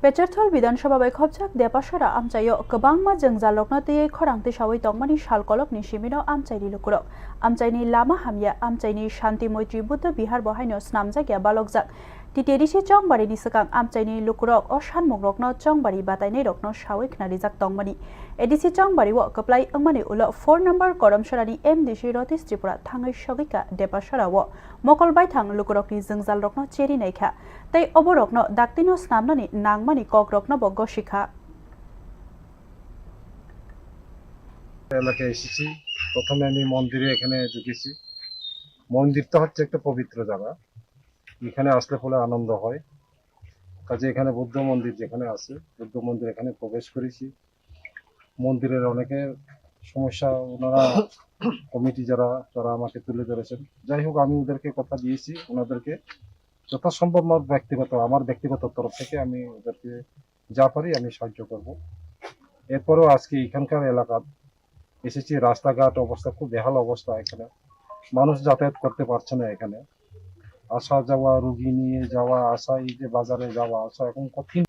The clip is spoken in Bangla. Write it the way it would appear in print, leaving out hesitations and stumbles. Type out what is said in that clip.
पेचरथल विधानसभा बैखबजाक देपासरा आमचायो गोबांमा जोंजालकनो तयै खरांथि सावै तंमानि सालकलकनि सिमिनो आमचाइनि लुकुरक आमचाइनि लामा हामिया आमचाइनि शान्ति मैत्री बुद्ध बिहार बहायनो स्नामजागिया बालकजाक टिटेरिसि चंबारिनि सिगां आमचाइनि लुकुरक अ सानमुंरकनो चंबारि बातायनाय रकनो सावै खनारिजाक तंमानि एडिसि चंबारिओ कप्लाइ अंमानि उलो 4 नम्बर करमसरानि एमडिसि रतिस त्रिपुरा थाङै सगिका देपासराओ मकलबाय थां लुकुरकनि जोंजाल रकनो चेरि नायखा तै अबरकनो दाक्तिनो स्नामनानि नांमानि ककरकनो बग्ग शिखा এলাকায় এসেছি। প্রথমে আমি মন্দিরে এখানে ঢুকেছি। মন্দিরটা হচ্ছে একটা পবিত্র জায়গা, এখানে আসলে ফলে আনন্দ হয়। কাজে এখানে বুদ্ধ মন্দির যেখানে আছে, বুদ্ধ মন্দির এখানে প্রবেশ করেছি। মন্দিরের অনেকের সমস্যা ওনারা কমিটি যারা তারা আমাকে তুলে ধরেছেন। যাই হোক, আমি ওদেরকে কথা দিয়েছি, ওনাদেরকে যথাসম্ভব আমার ব্যক্তিগত তরফ থেকে আমি ওদেরকে যা পারি আমি সাহায্য করব। এরপরেও আজকে এখানকার এলাকা এসেছি, রাস্তাঘাট অবস্থা খুব বেহাল অবস্থা, এখানে মানুষ যাতায়াত করতে পারছে না। এখানে আসা যাওয়া, রুগী নিয়ে যাওয়া আসা, এই যে বাজারে যাওয়া আসা এখন কঠিন।